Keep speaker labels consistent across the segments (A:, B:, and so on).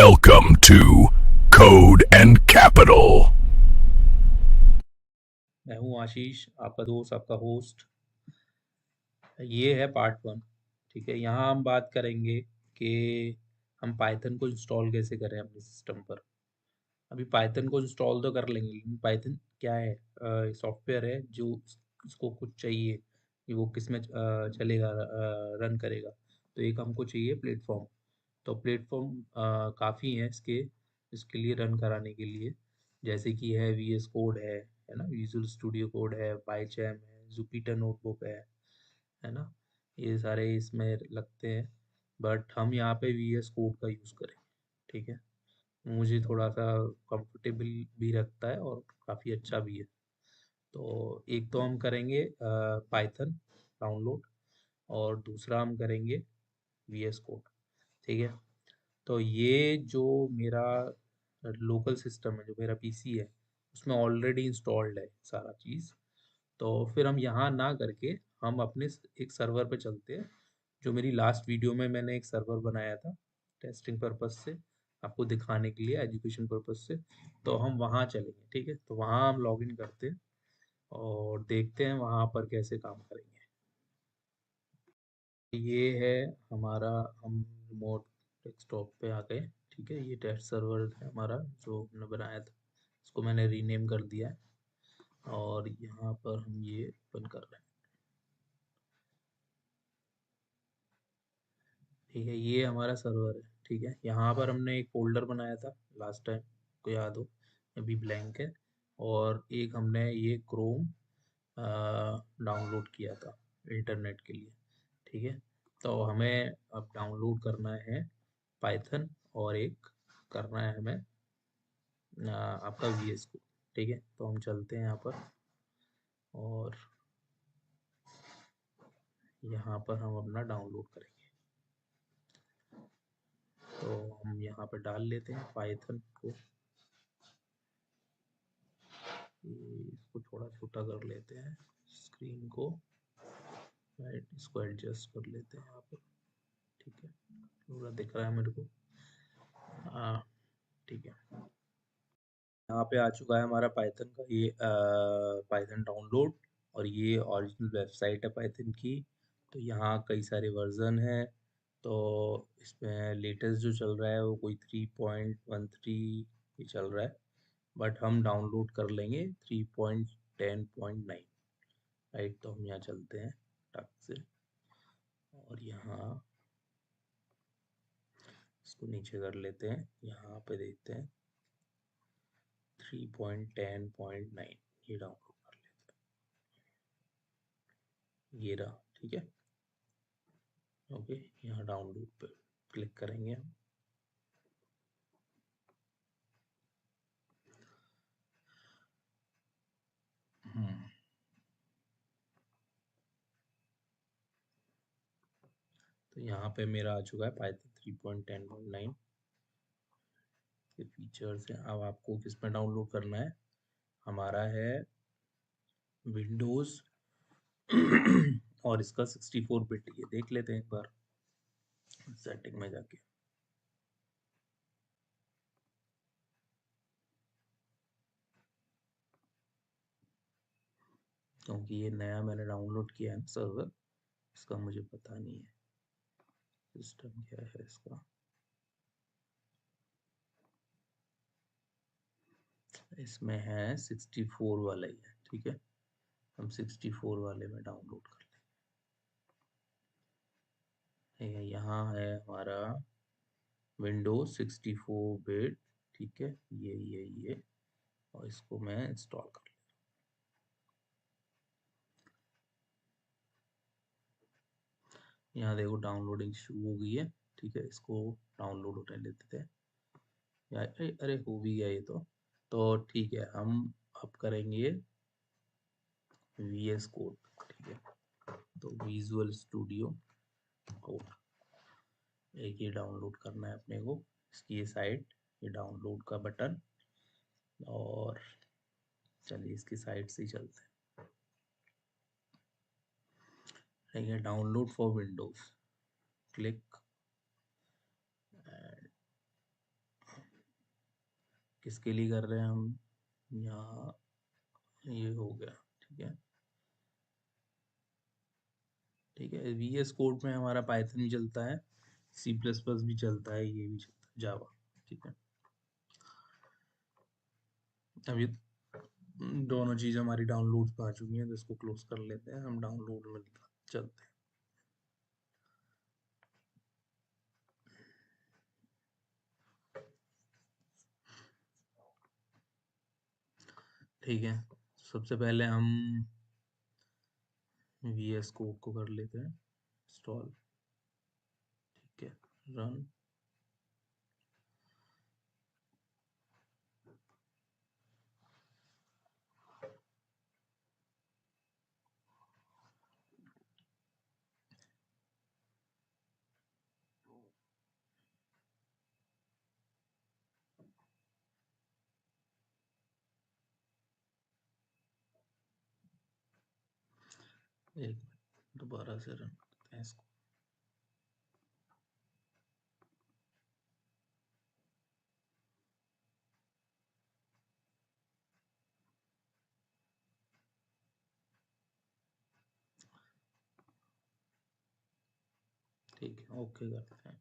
A: Welcome to Code and Capital.
B: मैं हूँ आशीष, आपका दोस्त, आपका होस्ट। ये है पार्ट 1। ठीक है, यहाँ हम बात करेंगे कि हम पाइथन को इंस्टॉल कैसे करें अपने सिस्टम पर। अभी पाइथन को इंस्टॉल तो कर लेंगे, लेकिन पाइथन क्या है? सॉफ्टवेयर है जो इसको कुछ चाहिए कि वो किस में चलेगा, रन करेगा। तो एक हमको चाहिए प्लेटफॉर्म। तो प्लेटफॉर्म काफ़ी है इसके लिए रन कराने के लिए। जैसे कि है वी एस कोड है ना, विजुअल स्टूडियो कोड है, पाइचैम है, जुपिटर नोटबुक है ना। ये सारे इसमें लगते हैं, बट हम यहाँ पे वी एस कोड का यूज़ करें। ठीक है, मुझे थोड़ा सा कंफर्टेबल भी लगता है और काफ़ी अच्छा भी है। तो एक तो हम करेंगे पाइथन डाउनलोड, और दूसरा हम करेंगे वी एस कोड। ठीक है, तो ये जो मेरा लोकल सिस्टम है, जो मेरा पीसी है, उसमें ऑलरेडी इंस्टॉल्ड है सारा चीज़। तो फिर हम यहाँ ना करके हम अपने एक सर्वर पे चलते हैं। जो मेरी लास्ट वीडियो में मैंने एक सर्वर बनाया था टेस्टिंग पर्पस से, आपको दिखाने के लिए, एजुकेशन पर्पस से। तो हम वहाँ चलेंगे। ठीक है, तो वहाँ हम लॉगिन करते हैं और देखते हैं वहाँ पर कैसे काम करेंगे। ये है हमारा, हम रिमोट डेस्कटॉप पे आ गए। ठीक है, ये टेस्ट सर्वर है हमारा जो हमने बनाया था, इसको मैंने रीनेम कर दिया है और यहाँ पर हम ये ओपन कर रहे हैं। ठीक है, ये हमारा सर्वर है। ठीक है, यहाँ पर हमने एक फोल्डर बनाया था लास्ट टाइम, को याद हो, अभी ब्लैंक है। और एक हमने ये क्रोम डाउनलोड किया था इंटरनेट के लिए। ठीक है, तो हमें अब डाउनलोड करना है पाइथन, और एक करना है हमें आपका वी एस को। ठीक है, तो हम चलते हैं यहाँ पर, और यहाँ पर हम अपना डाउनलोड करेंगे। तो हम यहाँ पर डाल लेते हैं पाइथन को। इसको थोड़ा छोटा कर लेते हैं स्क्रीन को, राइट, इसको एडजस्ट कर लेते हैं यहाँ पर। ठीक है, पूरा दिख रहा है मेरे को। ठीक है, यहाँ पे आ चुका है हमारा पाइथन का ये पाइथन डाउनलोड, और ये ओरिजिनल वेबसाइट है पाइथन की। तो यहाँ कई सारे वर्जन हैं। तो इसमें लेटेस्ट जो चल रहा है वो कोई 3.13 ही चल रहा है, बट हम डाउनलोड कर लेंगे 3.10.9। राइट, तो हम यहाँ चलते हैं टक से, और यहाँ इसको नीचे कर लेते हैं। यहाँ पे देखते हैं 3.10.9, ये डाउनलोड कर लेते हैं। ये रहा। ठीक है, ओके, यहाँ डाउनलोड पे क्लिक करेंगे हम। हम्म, तो यहाँ पे मेरा आ चुका है पाइथन 3.10.9 के फीचर्स हैं। अब आपको किस में डाउनलोड करना है? हमारा है विंडोज़ और इसका 64 बिट। ये देख लेते हैं एक बार सेटिंग में जाके। क्योंकि ये नया मैंने डाउनलोड किया है ना सर्वर, इसका मुझे पता नहीं है सिस्टम क्या है इसका। इसमें है 64 वाला ही है। ठीक है, हम 64 वाले में डाउनलोड कर लें। यहाँ है हमारा विंडोज 64 बिट। ठीक है, ये और इसको मैं इंस्टॉल कर लेता हूँ। यहाँ देखो डाउनलोडिंग शुरू हो गई है। ठीक है, इसको डाउनलोड होने लेते थे। अरे अरे, हो भी गया ये तो ठीक है, हम अब करेंगे वी एस कोड। ठीक है, तो विजुअल स्टूडियो कोड, एक ये डाउनलोड करना है अपने को। इसकी ये साइट, ये डाउनलोड का बटन, और चलिए इसकी साइट से ही चलते हैं। ठीक है, डाउनलोड फॉर विंडोज, क्लिक, किसके लिए कर रहे हैं हम, यहाँ ये हो गया, ठीक है। ठीक है, VS कोड में हमारा पाइथन भी चलता है, C++ भी चलता है, ये भी चलता है, जावा। ठीक है, अभी दोनों चीज़ हमारी डाउनलोड पे आ चुकी हैं, तो इसको क्लोज कर लेते हैं, हम डाउनलोड में चलते हैं। ठीक है, सबसे पहले हम VS कोड को कर लेते हैं इंस्टॉल। ठीक है, रन। एक मिनट, दोबारा से रन करते हैं इसको। ठीक है, ओके करते हैं।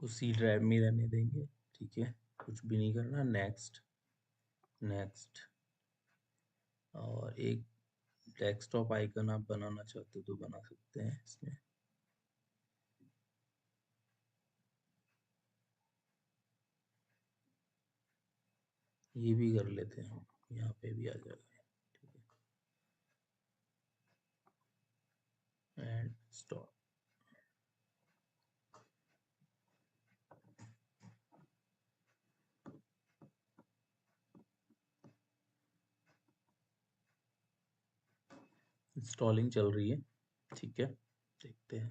B: उसी ड्राइव में रहने देंगे। ठीक है, कुछ भी नहीं करना, नेक्स्ट नेक्स्ट। और एक डेस्कटॉप आइकन आप बनाना चाहते हो तो बना सकते हैं इसमें। ये भी कर लेते हैं, यहाँ पे भी आ जाएगा। ठीक है, एंड स्टॉप। इंस्टॉलिंग चल रही है। ठीक है, देखते हैं।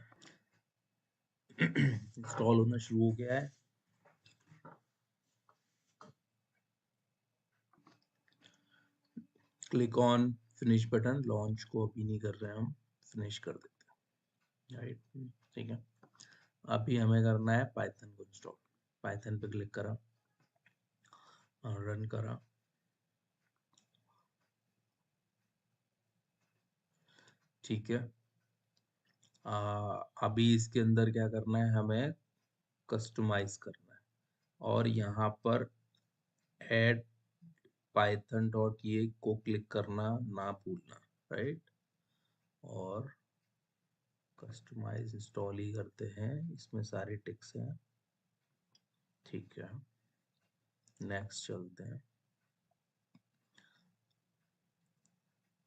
B: इंस्टॉल होना शुरू हो गया है। Click on finish button. Launch को अभी नहीं कर रहे हैं हम, फिनिश कर देते हैं, राइट। ठीक है, अभी हमें करना है पाइथन को इंस्टॉल। पाइथन पे क्लिक करा और रन करा। ठीक है, अभी इसके अंदर क्या करना है, हमें कस्टमाइज करना है, और यहाँ पर ऐड पाइथन डॉट ये को क्लिक करना ना भूलना, राइट। और कस्टमाइज इंस्टॉल ही करते हैं, इसमें सारे टिक्स हैं। ठीक है, नेक्स्ट चलते हैं।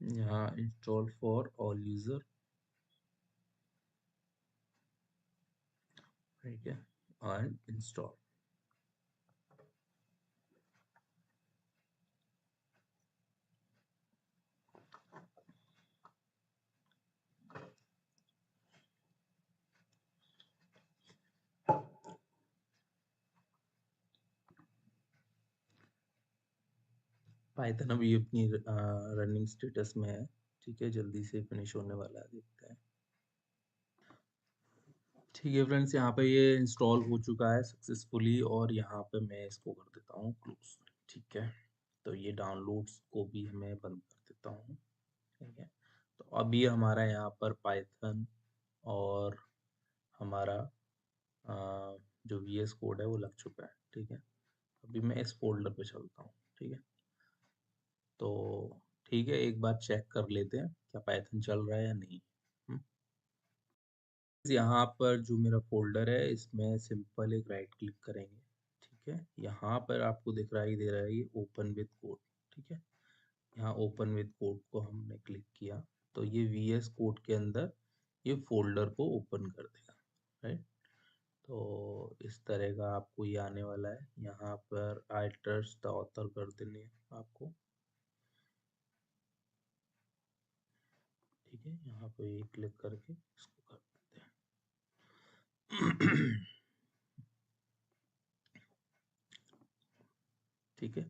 B: यहाँ इंस्टॉल फॉर ऑल यूजर, ठीक है, एंड इंस्टॉल। पाइथन अभी अपनी रनिंग स्टेटस में है। ठीक है, जल्दी से फिनिश होने वाला है, देखते हैं। ठीक है फ्रेंड्स, यहाँ पे ये इंस्टॉल हो चुका है सक्सेसफुली, और यहाँ पे मैं इसको कर देता हूँ क्लोज। ठीक है, तो ये डाउनलोड्स को भी मैं बंद कर देता हूँ। ठीक है, तो अभी हमारा यहाँ पर पाइथन और हमारा जो VS कोड है वो लग चुका है। ठीक है, अभी मैं इस फोल्डर पे चलता हूँ। ठीक है, तो ठीक है, एक बार चेक कर लेते हैं क्या पाइथन चल रहा है या नहीं। यहाँ पर जो मेरा फोल्डर है, इसमें सिंपल एक राइट क्लिक करेंगे। ठीक है, यहाँ पर आपको दिखाई दे रहा है ये ओपन विद कोड। ठीक है, यहाँ ओपन विद कोड को हमने क्लिक किया तो ये VS कोड के अंदर ये फोल्डर को ओपन कर देगा, राइट। तो इस तरह का आपको ये आने वाला है। यहाँ पर आई ट्रस्ट द ऑथर कर देने हैं आपको। ठीक है, यहाँ पे ये क्लिक करके इसको कर देते हैं। ठीक है,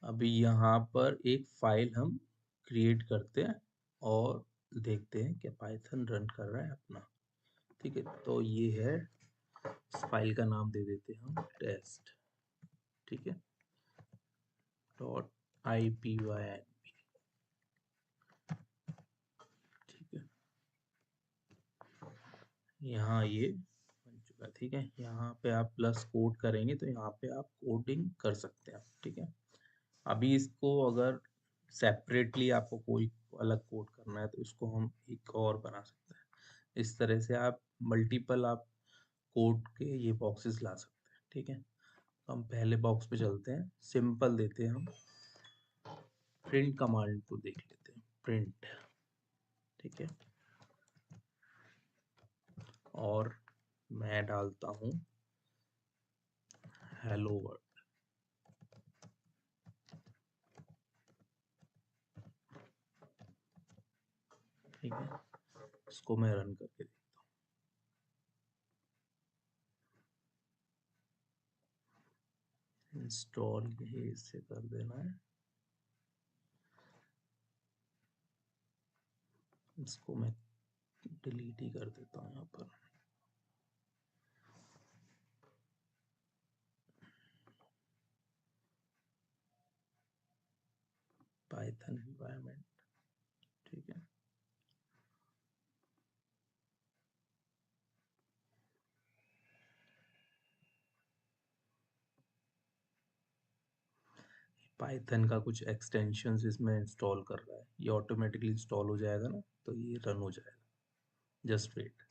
B: अभी यहाँ पर एक फाइल हम क्रिएट करते हैं और देखते हैं कि पाइथन रन कर रहा है अपना। ठीक है, तो ये है, इस फाइल का नाम दे देते हैं हम टेस्ट। ठीक है, .ipynb। ठीक है, यहाँ ये बन चुका। ठीक है, यहाँ पे आप प्लस कोड करेंगे तो यहाँ पे आप कोडिंग कर सकते हैं। ठीक है, अभी इसको अगर सेपरेटली आपको कोई अलग कोड करना है तो इसको हम एक और बना सकते हैं। इस तरह से आप मल्टीपल आप कोड के ये बॉक्सेस ला सकते हैं। ठीक है, तो हम पहले बॉक्स पे चलते हैं, सिंपल देते हैं हम, प्रिंट कमांड को देख लेते हैं, प्रिंट। ठीक है, और मैं डालता हूँ हेलो वर्ल्ड। ठीक है, इसको मैं रन करके देखता हूँ। इंस्टॉल ये इससे कर देना है, इसको मैं डिलीट ही कर देता हूँ यहाँ पर। Python environment. ठीक है, पाइथन का कुछ एक्सटेंशंस इसमें इंस्टॉल कर रहा है, ये ऑटोमेटिकली इंस्टॉल हो जाएगा ना, तो ये रन हो जाएगा। Just wait.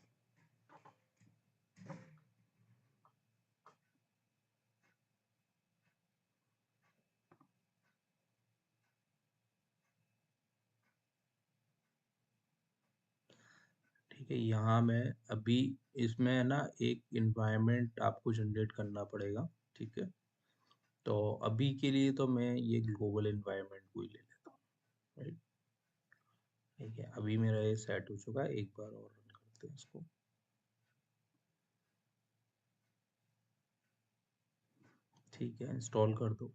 B: ठीक है, यहाँ मैं अभी इसमें ना एक इन्वायरमेंट आपको जनरेट करना पड़ेगा। ठीक है, तो अभी के लिए तो मैं ये ग्लोबल इन्वायरमेंट को ही ले लेता हूँ। राइट, ठीक है, अभी मेरा ये सेट हो चुका है, एक बार और रन करते हैं इसको। ठीक है, इंस्टॉल कर दो।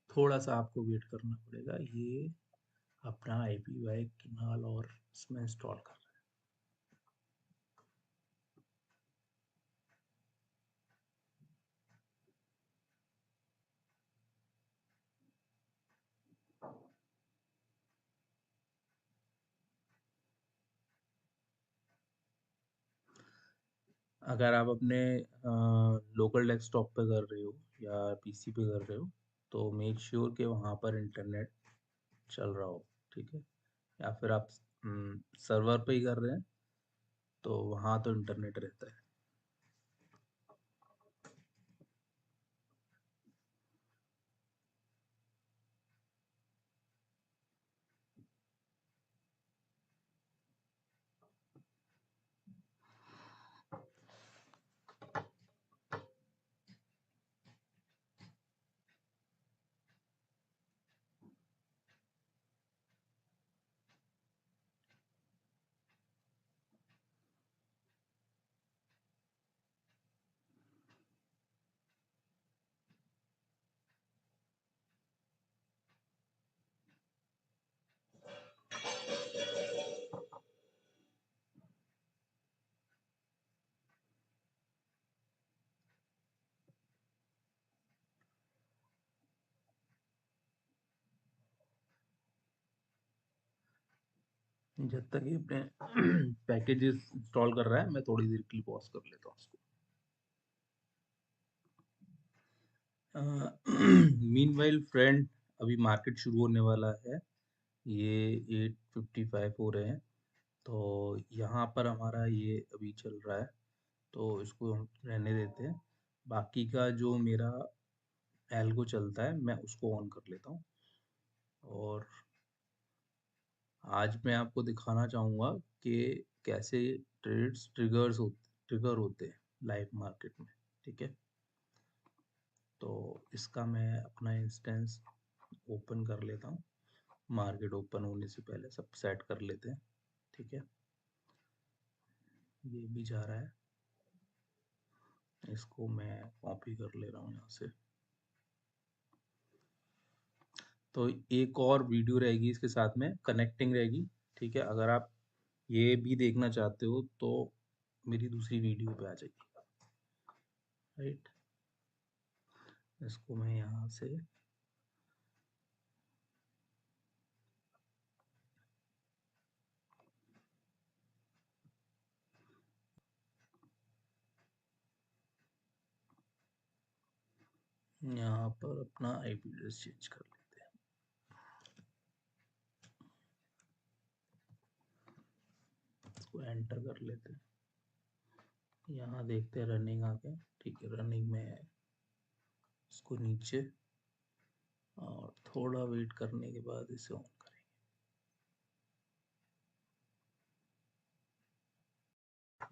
B: थोड़ा सा आपको वेट करना पड़ेगा, ये अपना IPY किनाल और इसमें इंस्टॉल कर रहा है। अगर आप अपने लोकल डेस्कटॉप पे कर रहे हो या PC पे कर रहे हो तो मेक श्योर कि वहाँ पर इंटरनेट चल रहा हो। ठीक है, या फिर आप सर्वर पे ही कर रहे हैं तो वहाँ तो इंटरनेट रहता है। जब तक ये अपने पैकेजेस इंस्टॉल कर रहा है मैं थोड़ी देर के लिए पॉज कर लेता हूँ उसको। मीनवाइल फ्रेंड, अभी मार्केट शुरू होने वाला है, ये 8:55 हो रहे हैं, तो यहाँ पर हमारा ये अभी चल रहा है, तो इसको हम रहने देते हैं। बाकी का जो मेरा एल्गो चलता है मैं उसको ऑन कर लेता हूँ। और आज मैं आपको दिखाना चाहूँगा कि कैसे ट्रिगर होते हैं लाइव मार्केट में, ठीक है। तो इसका मैं अपना इंस्टेंस ओपन कर लेता हूँ। मार्केट ओपन होने से पहले सब सेट कर लेते हैं, ठीक है। ये भी जा रहा है, इसको मैं कॉपी कर ले रहा हूँ यहाँ से। तो एक और वीडियो रहेगी इसके साथ में, कनेक्टिंग रहेगी, ठीक है। अगर आप ये भी देखना चाहते हो तो मेरी दूसरी वीडियो पे आ जाइए, राइट। इसको मैं यहाँ से यहाँ पर अपना आईपी एड्रेस चेंज कर लेते हैं। इसको एंटर कर लेते हैं। यहाँ देखते हैं रनिंग आ गया, ठीक है। रनिंग में है, इसको नीचे और थोड़ा वेट करने के बाद इसे ऑन करेंगे।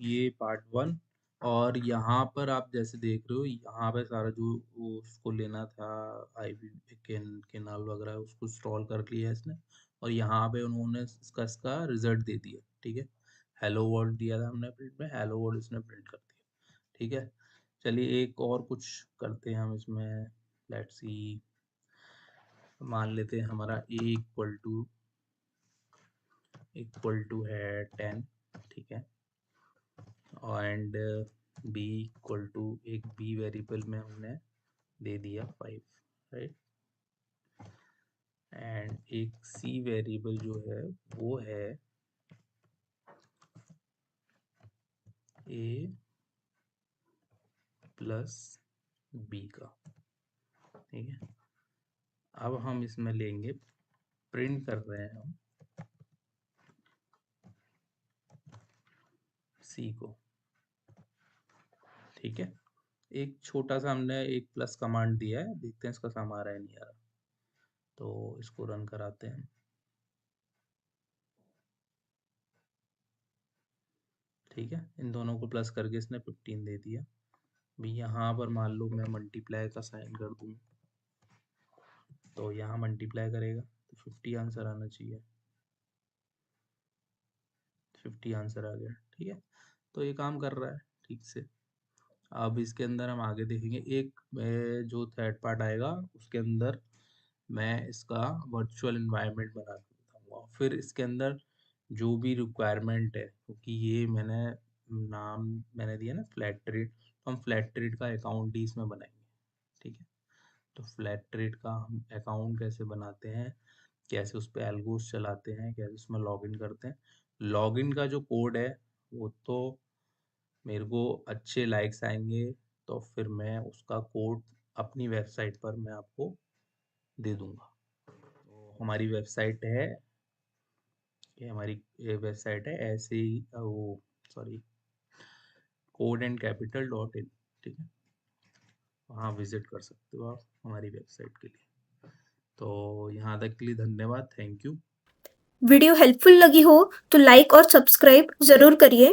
B: ये पार्ट 1। और यहाँ पर आप जैसे देख रहे हो, यहाँ पे सारा जो उसको लेना था आईपी केनाल वगैरह उसको इंस्टॉल कर लिया है इसने। और यहाँ पे उन्होंने इसका रिजल्ट दे दिया, ठीक है। हेलो वर्ल्ड दिया था हमने प्रिंट में, हेलो वर्ल्ड इसने प्रिंट कर दिया, ठीक है। चलिए एक और कुछ करते हैं हम इसमें। लेट्स सी, मान लेते हैं हमारा a इक्वल टू है 10, ठीक है। एंड b इक्वल टू, एक b वेरिएबल में हमने दे दिया 5, राइट। एंड एक c वेरिएबल जो है वो है a प्लस b का, ठीक है। अब हम इसमें लेंगे, प्रिंट कर रहे हैं हम c को, ठीक है। एक छोटा सा हमने एक प्लस कमांड दिया है, देखते हैं इसका सम आ रहा है नहीं आ रहा। तो इसको रन कराते हैं, ठीक है। इन दोनों को प्लस करके इसने 15 दे दिया। भी यहाँ पर मान लो मैं मल्टीप्लाई का साइन कर दूँ तो यहाँ मल्टीप्लाई करेगा तो 50 आंसर आना चाहिए। 50 आंसर आ गया, ठीक है। तो ये काम कर रहा है ठीक से। अब इसके अंदर हम आगे देखेंगे, एक जो थर्ड पार्ट आएगा उसके अंदर मैं इसका वर्चुअल इन्वायरमेंट बना के बताऊंगा। फिर इसके अंदर जो भी रिक्वायरमेंट है, क्योंकि ये नाम मैंने दिया ना फ्लैट ट्रेड, तो हम फ्लैट ट्रेड का अकाउंट ही इसमें बनाएंगे, ठीक है। तो फ्लैट ट्रेड का हम अकाउंट कैसे बनाते हैं, कैसे उस पर एल्गोस चलाते हैं, कैसे उसमें लॉगिन करते हैं। लॉगिन का जो कोड है वो तो मेरे को अच्छे लाइक्स आएंगे तो फिर मैं उसका कोड अपनी वेबसाइट पर मैं आपको दे दूंगा। तो हमारी वेबसाइट है, ये हमारी वेबसाइट है ऐसे ही वो सॉरी codeandcapital.in, ठीक है। वहाँ विजिट कर सकते हो आप हमारी वेबसाइट के लिए। तो यहाँ तक के लिए धन्यवाद, थैंक यू।
C: वीडियो हेल्पफुल लगी हो तो लाइक और सब्सक्राइब ज़रूर करिए।